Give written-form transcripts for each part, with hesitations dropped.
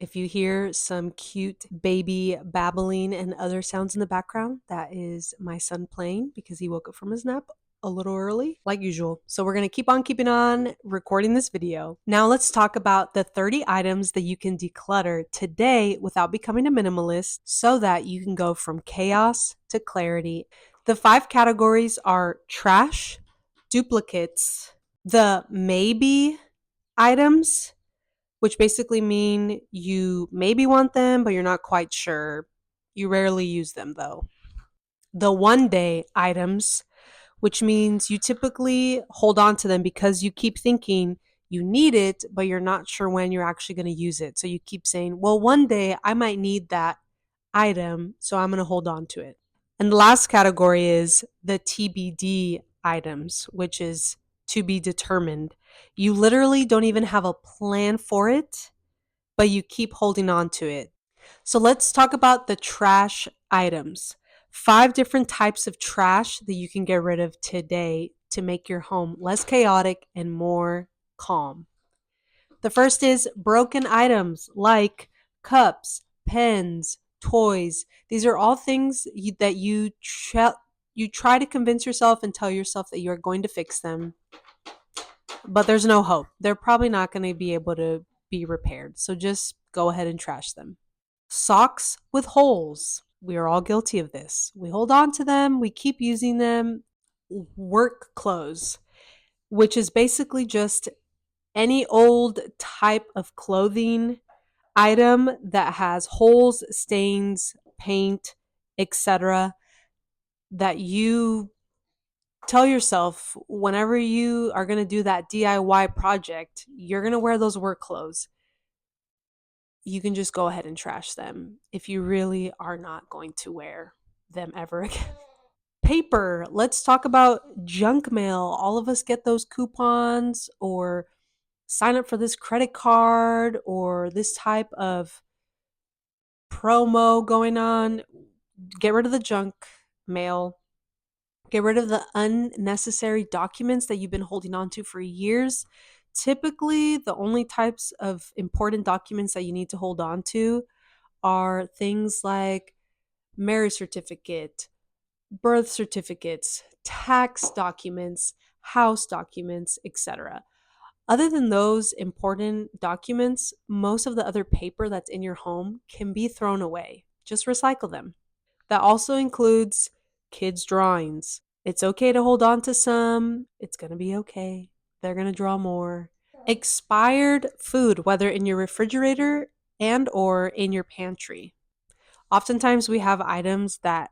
If you hear some cute baby babbling and other sounds in the background, that is my son playing because he woke up from his nap a little early, like usual. So we're going to keep on keeping on recording this video. Now let's talk about the 30 items that you can declutter today without becoming a minimalist so that you can go from chaos to clarity. The 5 categories are trash, duplicates, the maybe items, which basically mean you maybe want them, but you're not quite sure. You rarely use them though. The one day items, which means you typically hold on to them because you keep thinking you need it, but you're not sure when you're actually going to use it. So you keep saying, well, one day I might need that item, so I'm going to hold on to it. And the last category is the TBD items, which is to be determined. You literally don't even have a plan for it, but you keep holding on to it. So let's talk about the trash items. 5 different types of trash that you can get rid of today to make your home less chaotic and more calm. The first is broken items like cups, pens, toys. These are all things that you try to convince yourself and tell yourself that you're going to fix them, but there's no hope. They're probably not going to be able to be repaired. So just go ahead and trash them. Socks with holes. We are all guilty of this. We hold on to them, we keep using them. Work clothes, which is basically just any old type of clothing item that has holes, stains, paint, etc., that you tell yourself whenever you are going to do that DIY project, you're going to wear those work clothes. You can just go ahead and trash them if you really are not going to wear them ever again. Paper. Let's talk about junk mail. All of us get those coupons or sign up for this credit card or this type of promo going on. Get rid of the junk mail. Get rid of the unnecessary documents that you've been holding on to for years. Typically, the only types of important documents that you need to hold on to are things like marriage certificate, birth certificates, tax documents, house documents, etc. Other than those important documents, most of the other paper that's in your home can be thrown away. Just recycle them. That also includes kids' drawings. It's okay to hold on to some. It's going to be okay. They're going to draw more. Expired food, whether in your refrigerator and or in your pantry. Oftentimes we have items that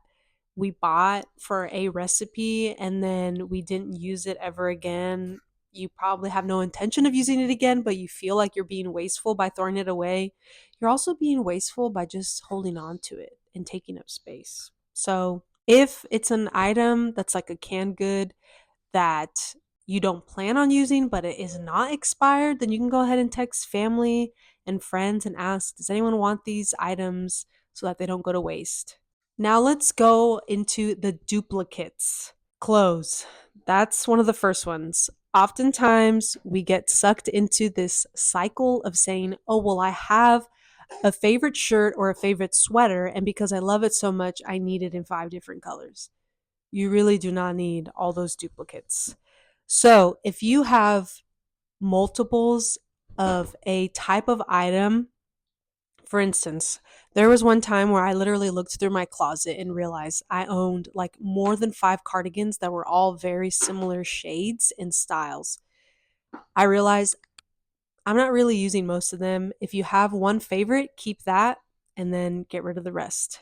we bought for a recipe and then we didn't use it ever again. You probably have no intention of using it again, but you feel like you're being wasteful by throwing it away. You're also being wasteful by just holding on to it and taking up space. So if it's an item that's like a canned good that you don't plan on using, but it is not expired, then you can go ahead and text family and friends and ask, does anyone want these items so that they don't go to waste? Now let's go into the duplicates. Clothes. That's one of the first ones. Oftentimes we get sucked into this cycle of saying, oh, well, I have a favorite shirt or a favorite sweater, and because I love it so much, I need it in 5 different colors. You really do not need all those duplicates. So if you have multiples of a type of item, for instance, there was one time where I literally looked through my closet and realized I owned like more than 5 cardigans that were all very similar shades and styles. I realized I'm not really using most of them. If you have one favorite, keep that and then get rid of the rest.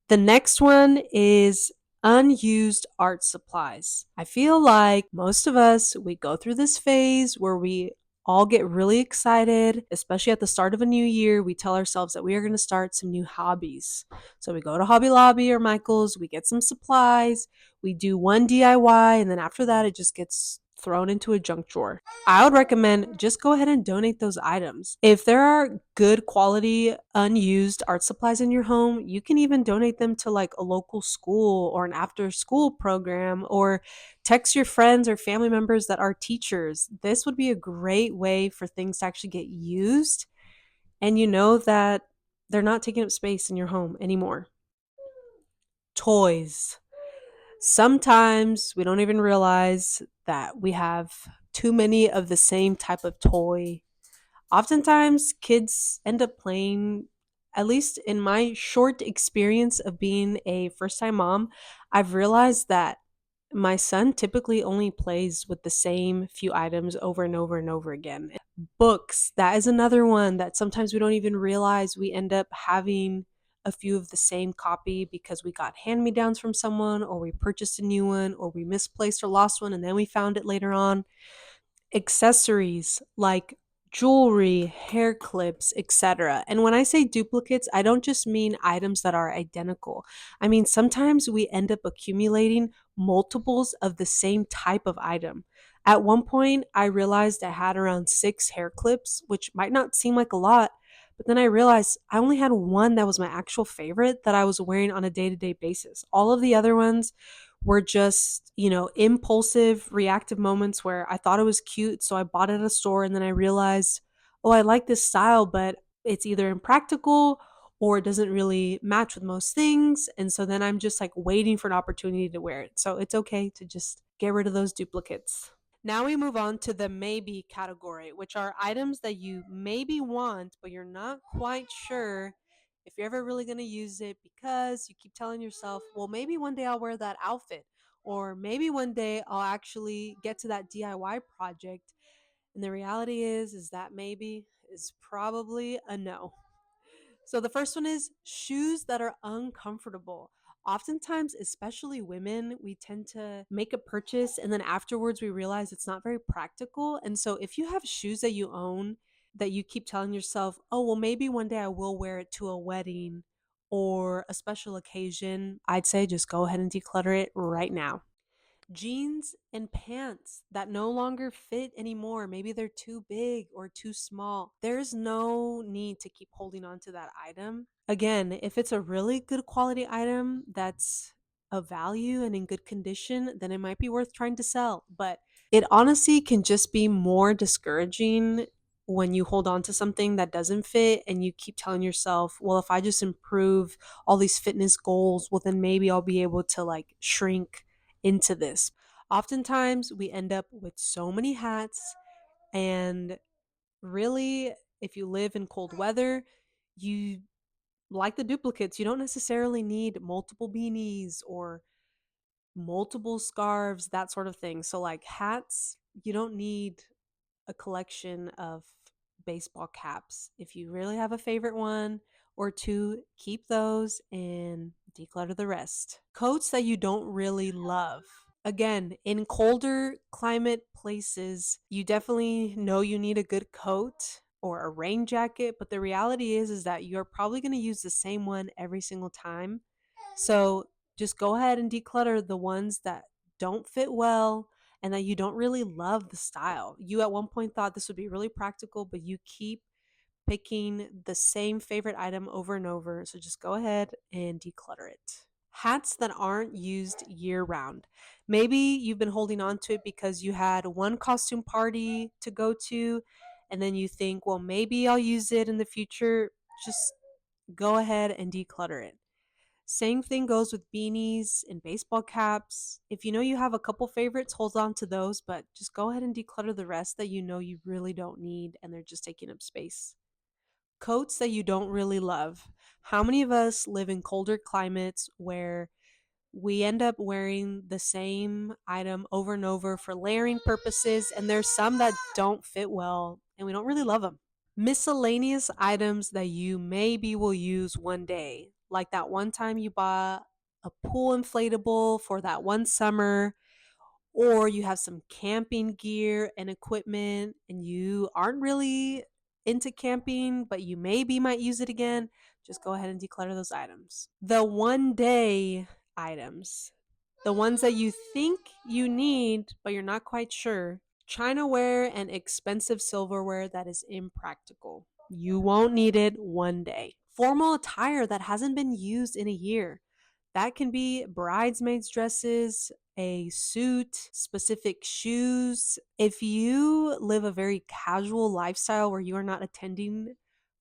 The next one is unused art supplies. I feel like most of us, we go through this phase where we all get really excited, especially at the start of a new year. We tell ourselves that we are going to start some new hobbies. So we go to Hobby Lobby or Michael's, we get some supplies, we do one DIY, and then after that, it just gets thrown into a junk drawer. I would recommend just go ahead and donate those items. If there are good quality unused art supplies in your home, you can even donate them to like a local school or an after school program, or text your friends or family members that are teachers. This would be a great way for things to actually get used and you know that they're not taking up space in your home anymore. Toys. Sometimes we don't even realize that we have too many of the same type of toy. Oftentimes, kids end up playing, at least in my short experience of being a first time mom, I've realized that my son typically only plays with the same few items over and over and over again. Books, that is another one that sometimes we don't even realize we end up having a few of the same copy because we got hand me downs from someone, or we purchased a new one, or we misplaced or lost one and then we found it later on. Accessories like jewelry, hair clips, etc. And when I say duplicates, I don't just mean items that are identical. I mean, sometimes we end up accumulating multiples of the same type of item. At one point, I realized I had around 6 hair clips, which might not seem like a lot, but then I realized I only had one that was my actual favorite that I was wearing on a day to day basis. All of the other ones were just, impulsive, reactive moments where I thought it was cute. So I bought it at a store and then I realized, oh, I like this style, but it's either impractical or it doesn't really match with most things. And so then I'm just like waiting for an opportunity to wear it. So it's okay to just get rid of those duplicates. Now we move on to the maybe category, which are items that you maybe want, but you're not quite sure if you're ever really going to use it because you keep telling yourself, well, maybe one day I'll wear that outfit, or maybe one day I'll actually get to that DIY project. And the reality is that maybe is probably a no. So the first one is shoes that are uncomfortable. Oftentimes, especially women, we tend to make a purchase and then afterwards we realize it's not very practical. And so if you have shoes that you own that you keep telling yourself, oh, well, maybe one day I will wear it to a wedding or a special occasion, I'd say just go ahead and declutter it right now. Jeans and pants that no longer fit anymore. Maybe they're too big or too small. There's no need to keep holding on to that item. Again, if it's a really good quality item that's of value and in good condition, then it might be worth trying to sell. But it honestly can just be more discouraging when you hold on to something that doesn't fit and you keep telling yourself, well, if I just improve all these fitness goals, well, then maybe I'll be able to like shrink into this. Oftentimes, we end up with so many hats, and really, if you live in cold weather, you like the duplicates, you don't necessarily need multiple beanies or multiple scarves, that sort of thing. So, like hats, you don't need a collection of baseball caps. If you really have a favorite one or two, keep those and declutter the rest. Coats that you don't really love. Again, in colder climate places, you definitely know you need a good coat or a rain jacket, but the reality is that you're probably going to use the same one every single time. So, just go ahead and declutter the ones that don't fit well and that you don't really love the style. You at one point thought this would be really practical, but you keep picking the same favorite item over and over. So just go ahead and declutter it. Hats that aren't used year round. Maybe you've been holding on to it because you had one costume party to go to, and then you think, well, maybe I'll use it in the future. Just go ahead and declutter it. Same thing goes with beanies and baseball caps. If you know you have a couple favorites, hold on to those, but just go ahead and declutter the rest that you know you really don't need and they're just taking up space. Coats that you don't really love. How many of us live in colder climates where we end up wearing the same item over and over for layering purposes, and there's some that don't fit well and we don't really love them? Miscellaneous items that you maybe will use one day, like that one time you bought a pool inflatable for that one summer, or you have some camping gear and equipment and you aren't really into camping, but you maybe might use it again. Just go ahead and declutter those items. The one day items, the ones that you think you need, but you're not quite sure. Chinaware and expensive silverware that is impractical. You won't need it one day. Formal attire that hasn't been used in a year. That can be bridesmaids' dresses, a suit, specific shoes. If you live a very casual lifestyle where you are not attending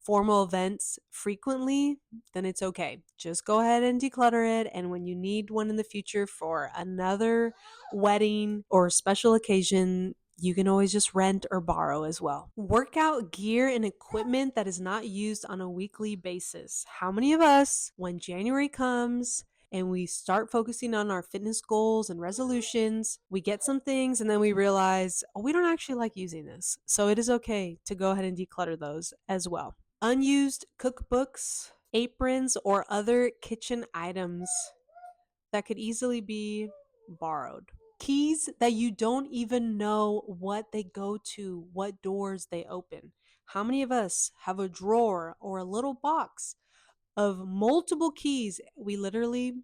formal events frequently, then it's okay. Just go ahead and declutter it. And when you need one in the future for another wedding or special occasion, you can always just rent or borrow as well. Workout gear and equipment that is not used on a weekly basis. How many of us, when January comes, and we start focusing on our fitness goals and resolutions, we get some things and then we realize, oh, we don't actually like using this. So it is okay to go ahead and declutter those as well. Unused cookbooks, aprons, or other kitchen items that could easily be borrowed. Keys that you don't even know what they go to, what doors they open. How many of us have a drawer or a little box of multiple keys? We literally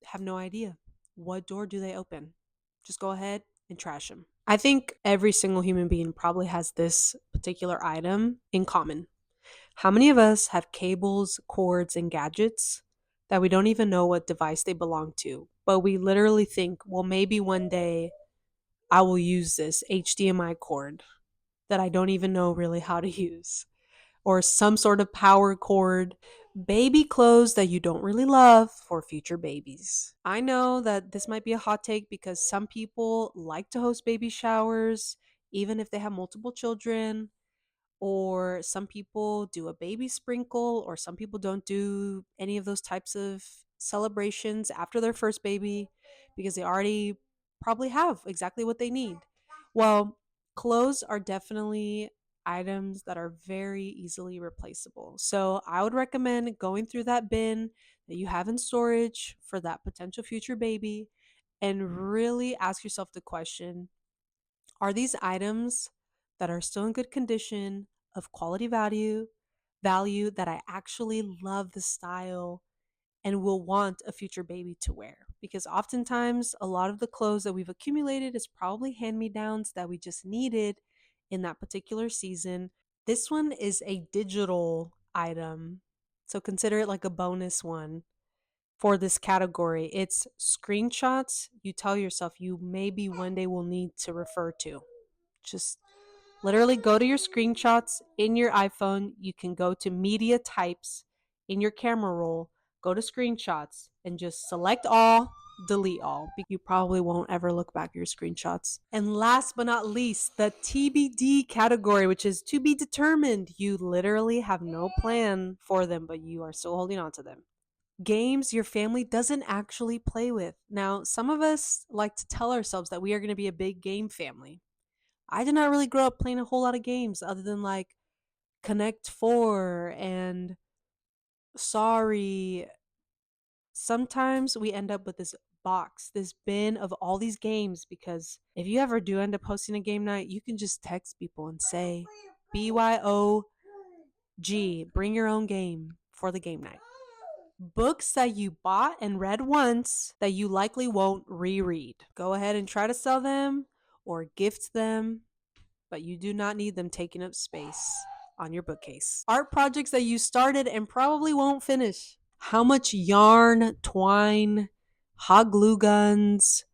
have no idea. What door do they open? Just go ahead and trash them. I think every single human being probably has this particular item in common. How many of us have cables, cords, and gadgets that we don't even know what device they belong to, but we literally think, well, maybe one day I will use this HDMI cord that I don't even know really how to use, or some sort of power cord, baby clothes that you don't really love for future babies. I know that this might be a hot take because some people like to host baby showers, even if they have multiple children, or some people do a baby sprinkle, or some people don't do any of those types of celebrations after their first baby because they already probably have exactly what they need. Well, clothes are definitely items that are very easily replaceable. So I would recommend going through that bin that you have in storage for that potential future baby and really ask yourself the question, are these items that are still in good condition, of quality value that I actually love the style and will want a future baby to wear? Because oftentimes a lot of the clothes that we've accumulated is probably hand-me-downs that we just needed in that particular season. This one is a digital item, so consider it like a bonus one for this category. It's screenshots you tell yourself you maybe one day will need to refer to. Just literally go to your screenshots in your iPhone. You can go to media types in your camera roll, go to screenshots, and just select all, delete all. You probably won't ever look back at your screenshots. And last but not least, the TBD category, which is to be determined. You literally have no plan for them, but you are still holding on to them. Games your family doesn't actually play with. Now, some of us like to tell ourselves that we are going to be a big game family. I did not really grow up playing a whole lot of games other than like Connect 4 and Sorry. Sometimes we end up with this box, this bin of all these games, because if you ever do end up hosting a game night, you can just text people and say, BYOG, bring your own game for the game night. Books that you bought and read once that you likely won't reread. Go ahead and try to sell them or gift them, but you do not need them taking up space on your bookcase. Art projects that you started and probably won't finish. How much yarn, twine, hot glue guns,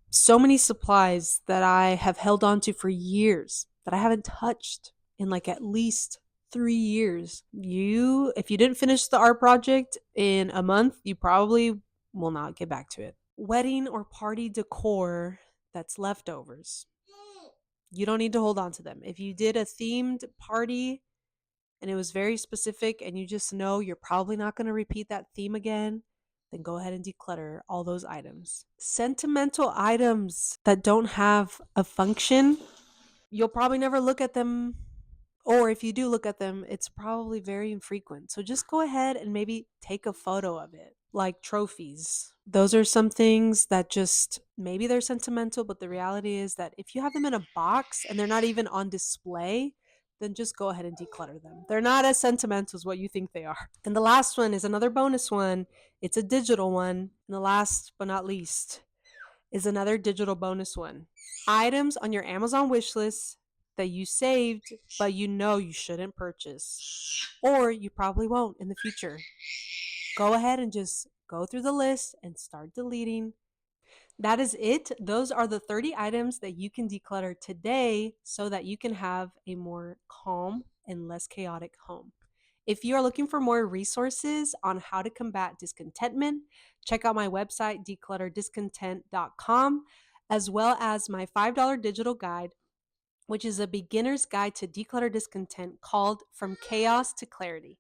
so many supplies that I have held on to for years that I haven't touched in like at least 3 years. If you didn't finish the art project in a month, you probably will not get back to it. Wedding or party decor that's leftovers. You don't need to hold on to them. If you did a themed party and it was very specific and you just know you're probably not going to repeat that theme again, then go ahead and declutter all those items. Sentimental items that don't have a function, you'll probably never look at them. Or if you do look at them, it's probably very infrequent. So just go ahead and maybe take a photo of it, like trophies. Those are some things that just maybe they're sentimental, but the reality is that if you have them in a box and they're not even on display, then just go ahead and declutter them. They're not as sentimental as what you think they are. And the last one is another bonus one. It's a digital one. And the last but not least is another digital bonus one. Items on your Amazon wish list that you saved, but you know you shouldn't purchase, or you probably won't in the future. Go ahead and just go through the list and start deleting. That is it. Those are the 30 items that you can declutter today so that you can have a more calm and less chaotic home. If you are looking for more resources on how to combat discontentment, check out my website, declutterdiscontent.com, as well as my $5 digital guide, which is a beginner's guide to declutter discontent called From Chaos to Clarity.